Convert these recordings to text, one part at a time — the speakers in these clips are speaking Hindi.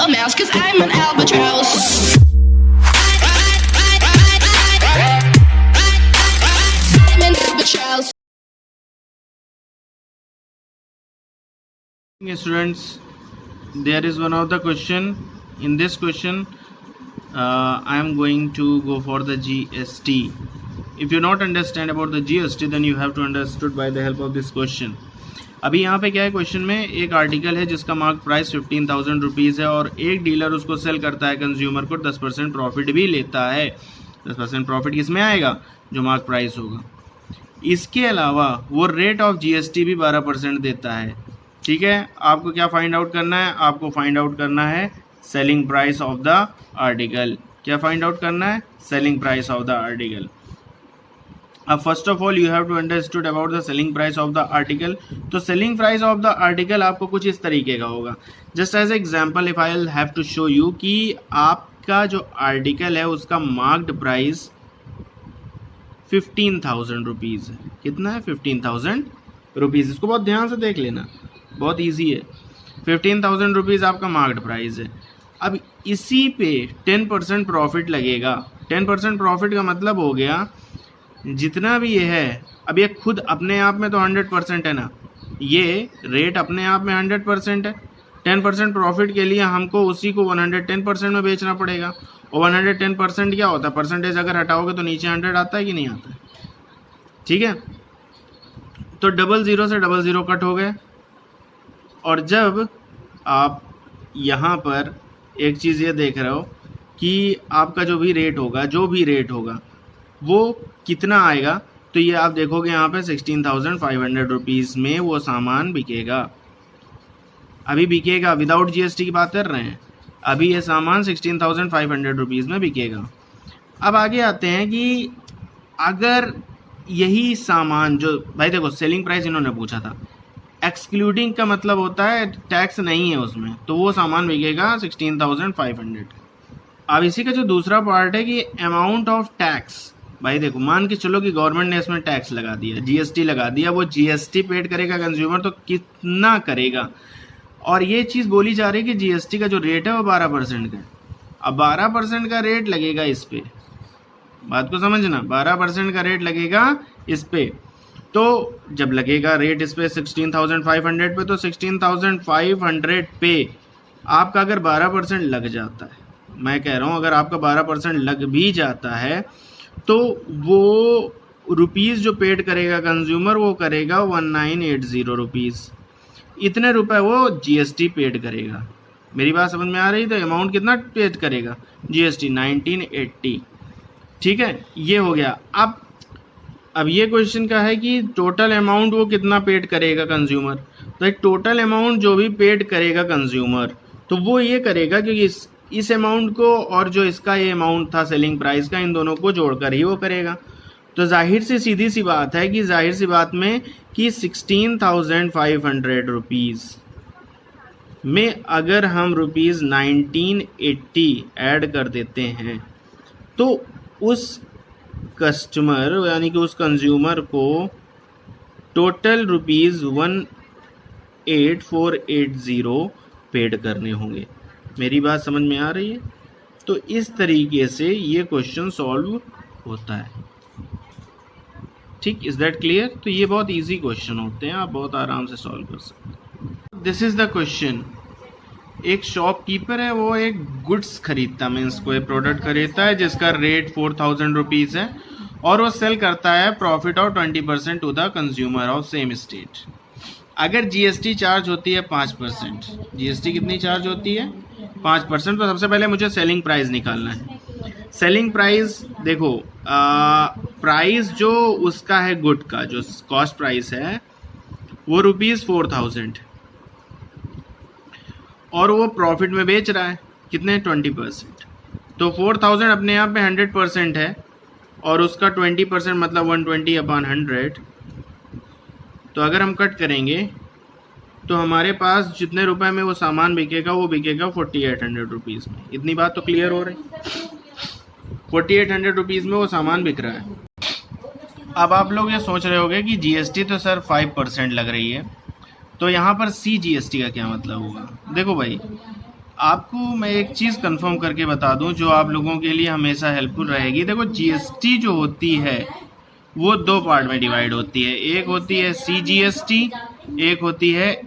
a mouse, 'cause I'm an albatross. I'm an albatross. Students, there is one of the question. In this question I am going to go for the GST. If you not understand about the GST, then you have to understood by the help of this question. अभी यहाँ पे क्या है, क्वेश्चन में एक आर्टिकल है जिसका मार्क प्राइस 15,000 रुपीज़ है और एक डीलर उसको सेल करता है कंज्यूमर को, 10% प्रॉफिट भी लेता है। 10% प्रॉफिट किस में आएगा, जो मार्क प्राइस होगा। इसके अलावा वो रेट ऑफ GST भी 12% देता है। ठीक है, आपको क्या फाइंड आउट करना है, आपको फाइंड आउट करना है selling price of the article. क्या फाइंड आउट करना है, selling price of the article. अब first of all you have to understood about the selling price of the article. तो selling price of the article आपको कुछ इस तरीके का होगा। Just as example if I will have to show you कि आपका जो आर्टिकल है उसका मार्क्ड प्राइस 15,000 रुपीज़ है। कितना है, 15,000 रुपीज़। इसको बहुत ध्यान से देख लेना, बहुत ईजी है। 15,000 रुपीज़ आपका मार्क्ड प्राइस है। अब इसी पे 10% प्रॉफिट लगेगा। 10% प्रॉफिट का मतलब हो गया जितना भी ये है, अब ये खुद अपने आप में तो 100% है ना, ये रेट अपने आप में 100% है। 10% प्रॉफिट के लिए हमको उसी को 110% में बेचना पड़ेगा। और 110% क्या होता है, परसेंटेज अगर हटाओगे तो नीचे 100 आता है कि नहीं आता है। ठीक है, तो 00 से 00 कट हो गए। और जब आप यहाँ पर एक चीज़ ये देख रहे हो कि आपका जो भी रेट होगा वो कितना आएगा, तो ये आप देखोगे यहाँ पे 16,500 रुपीज़ में वो सामान बिकेगा। अभी बिकेगा, विदाउट GST की बात कर रहे हैं। अभी ये सामान 16,500 रुपीज़ में बिकेगा। अब आगे आते हैं कि अगर यही सामान जो, भाई देखो सेलिंग प्राइस इन्होंने पूछा था, एक्सक्लूडिंग का मतलब होता है टैक्स नहीं है उसमें, तो वो सामान बिकेगा 16,500। अब इसी का जो दूसरा पार्ट है कि अमाउंट ऑफ टैक्स, भाई देखो मान के चलो कि गवर्नमेंट ने इसमें टैक्स लगा दिया, GST लगा दिया, वो GST पेड करेगा कंज्यूमर, तो कितना करेगा। और ये चीज़ बोली जा रही है कि GST का जो रेट है वो 12% का है। अब 12% का रेट लगेगा इस पे, बात को समझना, 12% का रेट लगेगा इस पे। तो जब लगेगा रेट इस पे 16,500 पे, तो 16,500 पे आपका अगर 12% लग जाता है, मैं कह रहा हूँ अगर आपका 12% लग भी जाता है, तो वो रुपीज़ जो पेड करेगा कंज्यूमर वो करेगा 1980 रुपीज़। इतने रुपए वो GST पेड करेगा। मेरी बात समझ में आ रही? तो अमाउंट कितना पेड करेगा GST, 1980। ठीक है, ये हो गया। अब ये क्वेश्चन का है कि टोटल अमाउंट वो कितना पेड करेगा कंज्यूमर। तो एक टोटल अमाउंट जो भी पेड करेगा कंज्यूमर, तो वो ये करेगा क्योंकि इस अमाउंट को और जो इसका ये अमाउंट था सेलिंग प्राइस का, इन दोनों को जोड़कर ही वो करेगा। तो जाहिर सी सीधी सी बात है कि जाहिर सी बात में कि 16,500 रुपीज़ में अगर हम रुपीज़ 1980 ऐड कर देते हैं, तो उस कस्टमर यानी कि उस कंज्यूमर को टोटल रुपीज़ 18,480 पेड करने होंगे। मेरी बात समझ में आ रही है? तो इस तरीके से ये क्वेश्चन सॉल्व होता है। ठीक, इज़ दैट क्लियर? तो ये बहुत इजी क्वेश्चन होते हैं, आप बहुत आराम से सॉल्व कर सकते हैं। This is the question. एक शॉपकीपर है, वो एक गुड्स खरीदता, मीन्स कोई प्रोडक्ट खरीदता है जिसका रेट 4,000 रुपीज़ है और वो सेल करता है profit of 20% to the consumer of same state. अगर GST चार्ज होती है 5%, GST कितनी चार्ज होती है 5%। तो सबसे पहले मुझे सेलिंग प्राइस निकालना है। सेलिंग प्राइस देखो, प्राइस जो उसका है गुड का, जो कॉस्ट प्राइस है वो ₹4,000 और वो प्रॉफिट में बेच रहा है कितने, 20%। तो 4,000 अपने आप में 100% है और उसका 20% मतलब 120/100। तो अगर हम कट करेंगे तो हमारे पास जितने रुपए में वो सामान बिकेगा वो बिकेगा 4,800 रुपीज़ में। इतनी बात तो क्लियर हो रही, 4,800 रुपीज़ में वो सामान बिक रहा है। अब आप लोग ये सोच रहे होंगे कि GST तो सर 5% लग रही है, तो यहाँ पर CGST का क्या मतलब होगा। देखो भाई, आपको मैं एक चीज़ कंफर्म करके बता दूं जो आप लोगों के लिए हमेशा हेल्पफुल रहेगी। देखो जीएसटी जो होती है वो दो पार्ट में डिवाइड होती है, एक होती है सीजीएसटी, एक होती है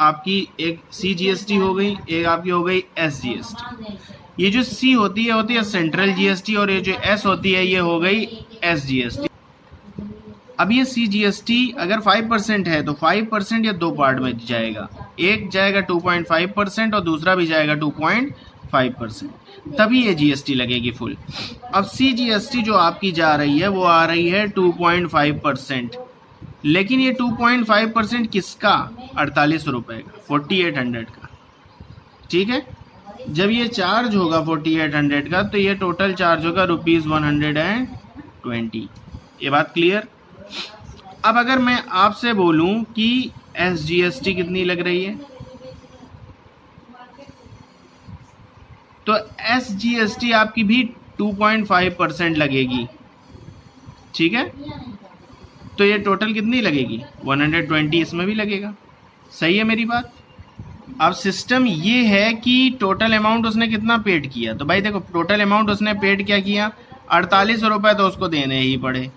आपकी, एक सीजीएसटी हो गई, एक आपकी हो गई एसजीएसटी। ये जो सी होती है सेंट्रल जीएसटी, और ये जो एस होती है ये हो गई एसजीएसटी। अब ये सीजीएसटी अगर 5% है तो 5% या दो पार्ट में जाएगा, एक जाएगा 2.5% और दूसरा भी जाएगा 2.5%, तभी ये जीएसटी लगेगी फुल। अब सीजीएसटी जो आपकी जा रही है वो आ रही है 2.5%, लेकिन ये 2.5% किसका? 48 रुपये का, 4800 का। ठीक है, जब ये चार्ज होगा 4800 का तो ये टोटल चार्ज होगा ₹120। ये बात क्लियर? अब अगर मैं आपसे बोलूं कि एसजीएसटी कितनी लग रही है, तो एसजीएसटी आपकी भी 2.5% लगेगी। ठीक है, तो ये टोटल कितनी लगेगी? 120 इसमें भी लगेगा। सही है मेरी बात? अब सिस्टम ये है कि टोटल अमाउंट उसने कितना पेड किया, तो भाई देखो टोटल अमाउंट उसने पेड क्या किया? 48 रुपये तो उसको देने ही पड़े,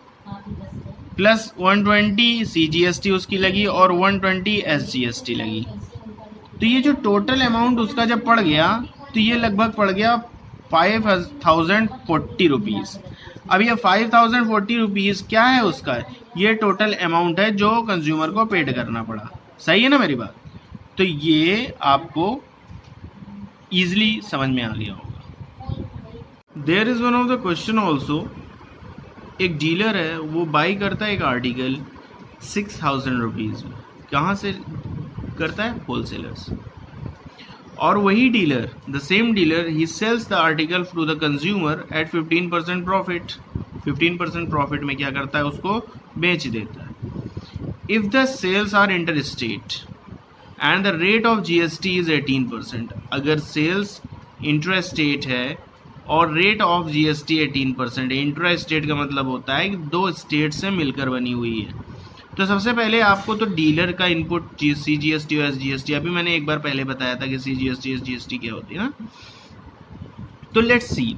प्लस 120 सीजीएसटी उसकी लगी और 120 एसजीएसटी लगी। तो ये जो टोटल अमाउंट उसका जब पड़ गया तो ये लगभग पड़ गया 5040 रुपीज़। अब ये 5040 रुपीज़ क्या है उसका? ये टोटल अमाउंट है जो कंज्यूमर को पेड करना पड़ा। सही है ना मेरी बात? तो ये आपको ईजिली समझ में आ गया होगा। There is one of the question also, एक डीलर है वो बाई करता है एक आर्टिकल 6000 रुपीज़ में, कहाँ से करता है? होलसेलर्स। और वही डीलर, द सेम डीलर, ही sells the article to the consumer at 15% profit. 15% profit में क्या करता है? उसको बेच देता है। If the sales are interstate and the rate of GST is 18%, अगर सेल्स इंटर स्टेट है और रेट ऑफ जीएसटी 18% है। इंट्रा स्टेट का मतलब होता है कि दो स्टेट से मिलकर बनी हुई है। तो सबसे पहले आपको तो डीलर का इनपुट सीजीएसटी और एसजीएसटी, अभी मैंने एक बार पहले बताया था कि सीजीएसटी एसजीएसटी क्या होती है ना। तो लेट्स सी,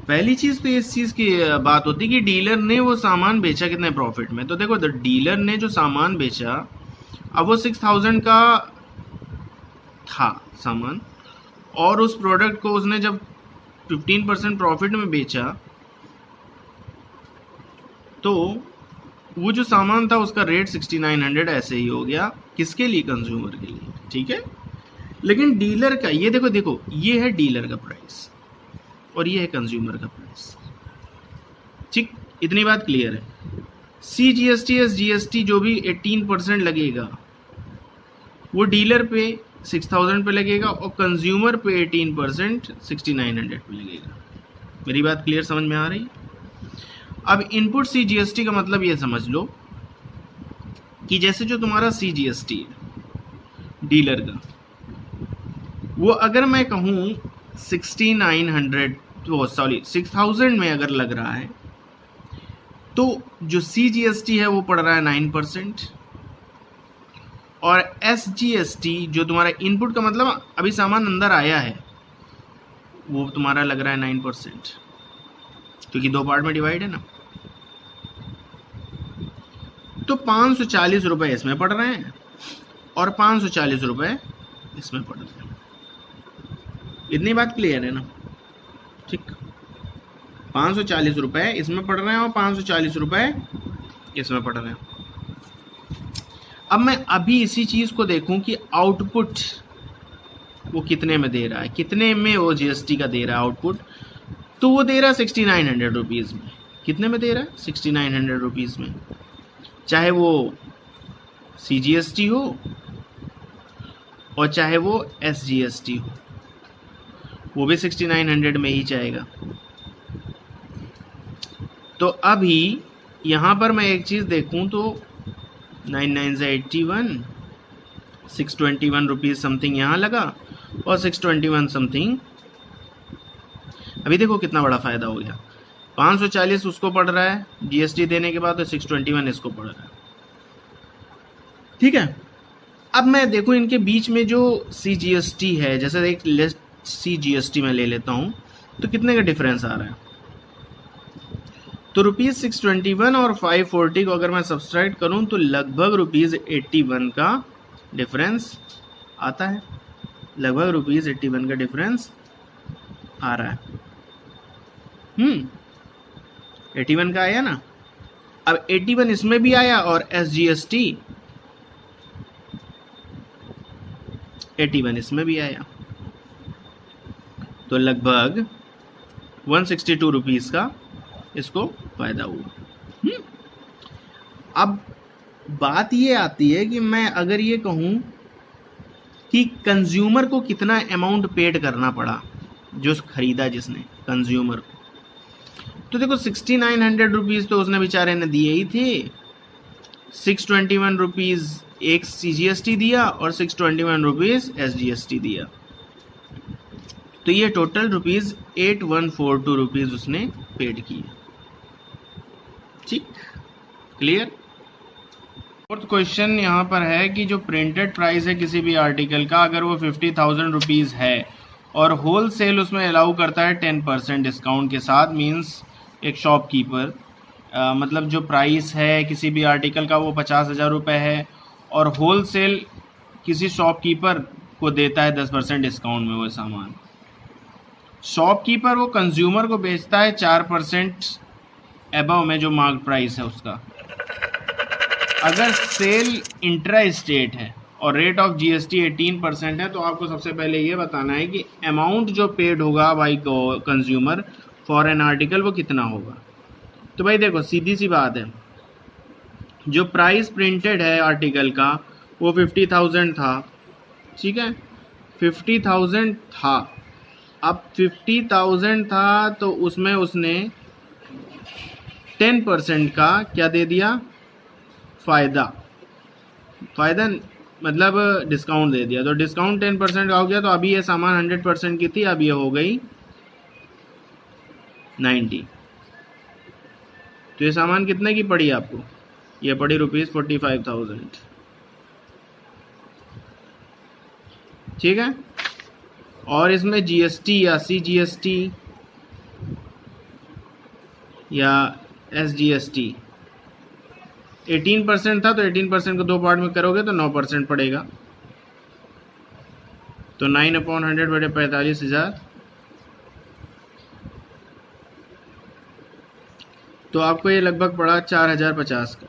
पहली चीज़ तो इस चीज़ की बात होती है कि डीलर ने वो सामान बेचा कितने प्रॉफिट में। तो देखो, डीलर ने जो सामान बेचा, अब वो 6000 का था सामान, और उस प्रोडक्ट को उसने जब 15% प्रॉफिट में बेचा तो वो जो सामान था उसका रेट 6900 ऐसे ही हो गया। किसके लिए? कंज्यूमर के लिए। ठीक है, लेकिन डीलर का ये देखो ये है डीलर का प्राइस और ये है कंज्यूमर का प्राइस। ठीक, इतनी बात क्लियर है। सीजीएसटी एसजीएसटी जो भी 18% लगेगा वो डीलर पे 6000 पे लगेगा और कंज्यूमर पे 18% 6900 पे लगेगा। मेरी बात क्लियर समझ में आ रही है? अब इनपुट सीजीएसटी का मतलब ये समझ लो कि जैसे जो तुम्हारा सीजीएसटी है डीलर का, वो अगर मैं कहूँ 6000 में अगर लग रहा है तो जो सीजीएसटी है वो पड़ रहा है 9%, और एसजीएसटी जो तुम्हारा इनपुट का मतलब अभी सामान अंदर आया है वो तुम्हारा लग रहा है 9%, क्योंकि दो पार्ट में डिवाइड है ना। तो 540 रुपये इसमें पड़ रहे हैं और 540 रुपये इसमें पड़ रहे हैं। इतनी बात क्लियर है ना? ठीक, 540 रुपये इसमें पड़ रहे हैं और 540 रुपये इसमें पड़ रहे हैं। अब मैं अभी इसी चीज़ को देखूं कि आउटपुट वो कितने में दे रहा है, कितने में वो जीएसटी का दे रहा है आउटपुट। तो वो दे रहा है 6900 रुपीज़ में। कितने में दे रहा है? 6900 रुपीज़ में। चाहे वो सीजीएसटी हो और चाहे वो एसजीएसटी हो, वो भी 6900 में ही जाएगा। तो अभी यहाँ पर मैं एक चीज़ देखूँ तो 99 से 81, 621 रुपीज़ समथिंग यहाँ लगा और 621 समथिंग। अभी देखो कितना बड़ा फ़ायदा हो गया। 540 उसको पड़ रहा है जीएसटी देने के बाद, तो 621 इसको पड़ रहा है। ठीक है, अब मैं देखो इनके बीच में जो CGST है, जैसे एक लिस्ट CGST मैं ले लेता हूँ, तो कितने का डिफरेंस आ रहा है? तो ₹621 और 540 को अगर मैं सब्सट्रैक्ट करूँ तो लगभग ₹81 का डिफरेंस आता है, लगभग ₹81 का डिफरेंस आ रहा है। 81 का आया ना। अब 81 इसमें भी आया और SGST 81 इसमें भी आया, तो लगभग 162 रुपीज़ का इसको फायदा हुआ। अब बात ये आती है कि मैं अगर ये कहूँ कि कंज्यूमर को कितना अमाउंट पेड करना पड़ा, जो खरीदा जिसने कंज्यूमर को, तो देखो 6900 रुपीज़ तो उसने बेचारे ने दिए ही थे, 621 रुपीज़ एक CGST दिया और 621 रुपीज़ SGST दिया, तो ये टोटल ₹8142 रुपीज़ उसने पेड किए। ठीक, क्लियर। फोर्थ क्वेश्चन यहाँ पर है कि जो प्रिंटेड प्राइस है किसी भी आर्टिकल का, अगर वो 50,000 रुपीज़ है और होल सेल उसमें अलाउ करता है 10% डिस्काउंट के साथ, मीन्स एक शॉपकीपर, मतलब जो प्राइस है किसी भी आर्टिकल का वो 50,000 रुपये है और होल सेल किसी शॉपकीपर को देता है 10% डिस्काउंट में वो सामान। शॉपकीपर वो कंज्यूमर को बेचता है 4% एबव में जो मार्क प्राइस है उसका। अगर सेल इंट्रा स्टेट है और रेट ऑफ GST 18% है, तो आपको सबसे पहले ये बताना है कि अमाउंट जो पेड होगा by consumer for an article वो कितना होगा। तो भाई देखो सीधी सी बात है, जो प्राइस प्रिंटेड है आर्टिकल का वो 50,000 था, ठीक है, 50,000 था। अब 50,000 था तो उसमें उसने 10% का क्या दे दिया, फ़ायदा मतलब डिस्काउंट दे दिया, तो डिस्काउंट 10% का हो गया। तो अभी ये सामान 100% की थी, अब ये हो गई 90। तो ये सामान कितने की पड़ी आपको, ये पड़ी ₹45,000, ठीक है। और इसमें GST या CGST या SGST 18% था, तो 18% को 2 पार्ट में करोगे तो 9% पड़ेगा, तो 9/100 बटे 45,000, तो आपको ये लगभग पड़ा 4,050 का,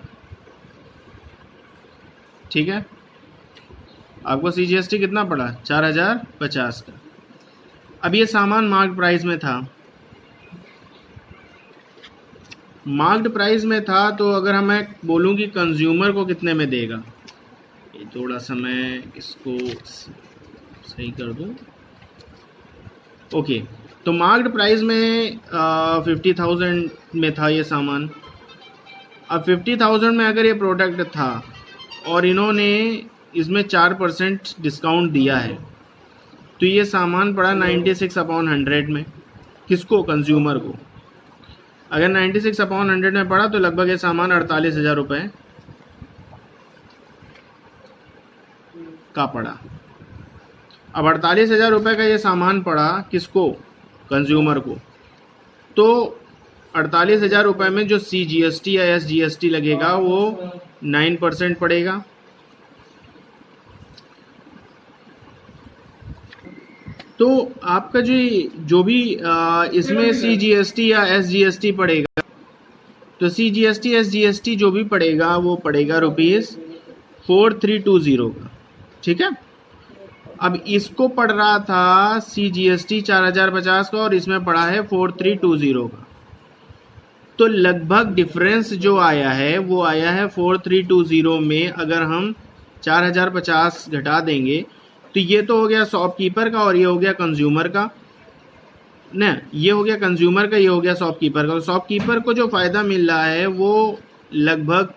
ठीक है। आपको CGST कितना पड़ा, 4,050 का। अब ये सामान मार्क प्राइस में था, मार्क्ड प्राइस में था, तो अगर मैं बोलूँ कि कंज्यूमर को कितने में देगा, ये थोड़ा सा मैं इसको सही कर दूँ, ओके। तो मार्क्ड प्राइस में 50,000 में था ये सामान। अब 50,000 में अगर ये प्रोडक्ट था और इन्होंने इसमें 4% डिस्काउंट दिया है, तो ये सामान पड़ा 96/100 में, किसको, कंज्यूमर को। अगर 96/100 में पड़ा तो लगभग ये सामान 48,000 रुपये का पड़ा। अब 48,000 रुपये का ये सामान पड़ा किसको, कंज्यूमर को, तो 48,000 रुपये में जो CGST या SGST लगेगा वो 9% पड़ेगा। तो आपका जो भी इसमें CGST या SGST पड़ेगा, तो CGST SGST जो भी पड़ेगा वो पड़ेगा ₹4320 का, ठीक है। अब इसको पड़ रहा था CGST 4,050 का और इसमें पड़ा है 4320 का, तो लगभग डिफरेंस जो आया है वो आया है 4320 में। अगर हम 4,050 घटा देंगे तो ये तो हो गया शॉपकीपर का और ये हो गया कंज्यूमर का, न ये हो गया कंज्यूमर का, ये हो गया शॉपकीपर का। तो शॉपकीपर को जो फ़ायदा मिल रहा है वो लगभग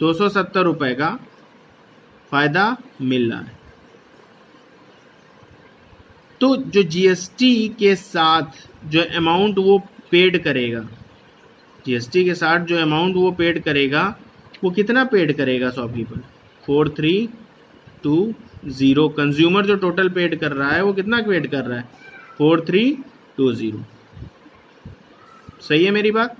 270 रुपये का फ़ायदा मिल रहा है। तो जो GST के साथ जो अमाउंट वो पेड करेगा, GST के साथ जो अमाउंट वो पेड करेगा वो कितना पेड करेगा शॉपकीपर? 4320। कंज्यूमर जो टोटल पेड कर रहा है वो कितना पेड कर रहा है? 4320। सही है मेरी बात?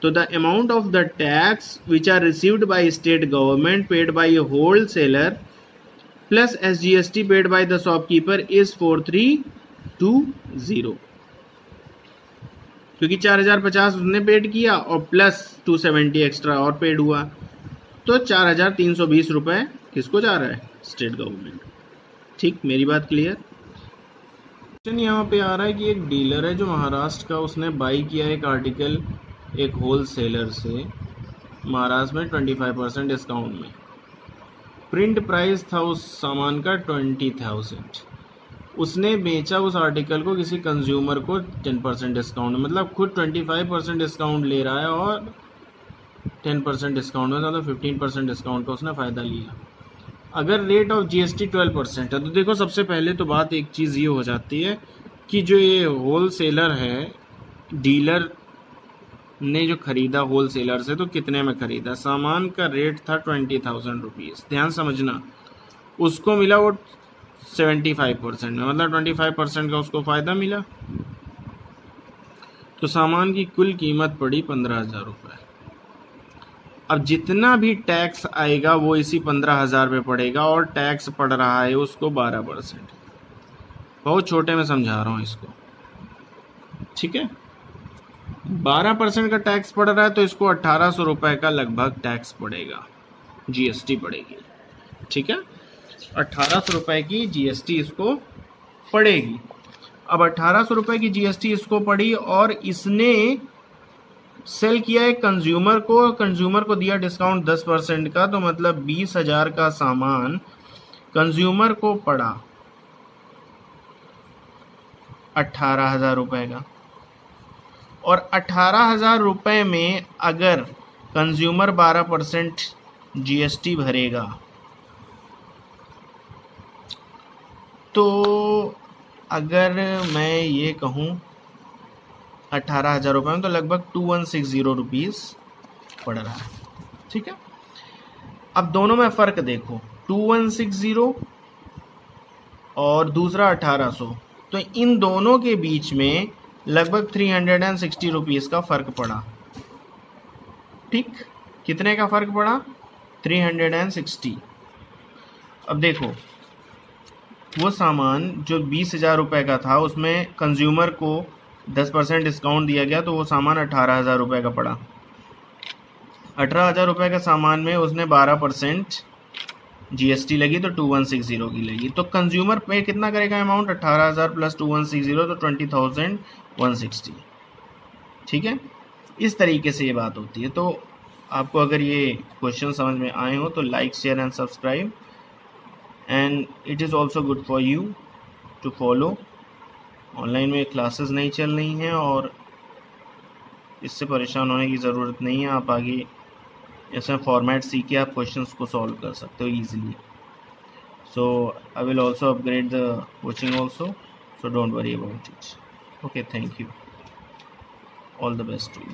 तो the amount of the tax which are received by state government paid by a wholesaler plus SGST paid by the shopkeeper is 4320, क्योंकि 4050 उसने पेड किया और प्लस 270 एक्स्ट्रा और पेड हुआ, तो 4320 रुपये किसको जा रहा है? State government. ठीक, मेरी बात क्लियर? क्वेश्चन यहाँ पे आ रहा है कि एक डीलर है जो महाराष्ट्र का, उसने बाई किया एक आर्टिकल एक होल सेलर से महाराष्ट्र में 25% डिस्काउंट में। प्रिंट प्राइस था उस सामान का 20,000। उसने बेचा उस आर्टिकल को किसी कंज्यूमर को 10% डिस्काउंट में, मतलब खुद 25% डिस्काउंट ले रहा है और 10% डिस्काउंट में, मतलब 15% डिस्काउंट का उसने फ़ायदा लिया। अगर रेट ऑफ GST 12% है तो देखो, सबसे पहले तो बात एक चीज़ ये हो जाती है कि जो ये होल सेलर है, डीलर ने जो ख़रीदा होल सेलर से, तो कितने में ख़रीदा? सामान का रेट था 20,000 रुपीज़, ध्यान समझना। उसको मिला वो 75% में, मतलब 25% का उसको फ़ायदा मिला, तो सामान की कुल कीमत पड़ी 15,000 रुपये। अब जितना भी टैक्स आएगा वो इसी 15,000 पे पड़ेगा, और टैक्स पड़ रहा है उसको 12%। बहुत छोटे में समझा रहा हूँ इसको, ठीक है? 12% का टैक्स पड़ रहा है तो इसको 1800 रुपये का लगभग टैक्स पड़ेगा, GST पड़ेगी, ठीक है? 1800 रुपये की GST इसको पड़ेगी। अब 1800 रुपये की GST इसको पड़ी और इसने सेल किया है कंज्यूमर को दिया डिस्काउंट 10% का, तो मतलब 20,000 का सामान कंज्यूमर को पड़ा 18,000 रुपये का। और 18,000 रुपये में अगर कंज्यूमर 12% GST भरेगा तो अगर मैं ये कहूँ 18,000 रुपये में, तो लगभग 2160 रुपीज़ पड़ रहा है, ठीक है? अब दोनों में फ़र्क देखो, 2160 और दूसरा 1800, तो इन दोनों के बीच में लगभग 360 रुपीज़ का फ़र्क पड़ा। ठीक, कितने का फ़र्क पड़ा? 360। अब देखो, वो सामान जो 20,000 रुपये का था उसमें कंज्यूमर को 10% डिस्काउंट दिया गया, तो वो सामान 18,000 रुपये का पड़ा। 18,000 रुपये का सामान में उसने 12% GST लगी, तो 2160 की लगी। तो कंज्यूमर पे कितना करेगा अमाउंट? 18,000 प्लस 2160, तो 20,160, ठीक है? इस तरीके से ये बात होती है। तो आपको अगर ये क्वेश्चन समझ में आए हो तो like, share and subscribe, and it is also good for you to follow. Online में क्लासेस नहीं चल रही हैं और इससे परेशान होने की ज़रूरत नहीं है। आप आगे ऐसा फॉर्मेट सीख के आप क्वेश्चंस को सॉल्व कर सकते हो easily. So I will also upgrade the coaching also, so don't worry about it. Okay, thank you, all the best to you.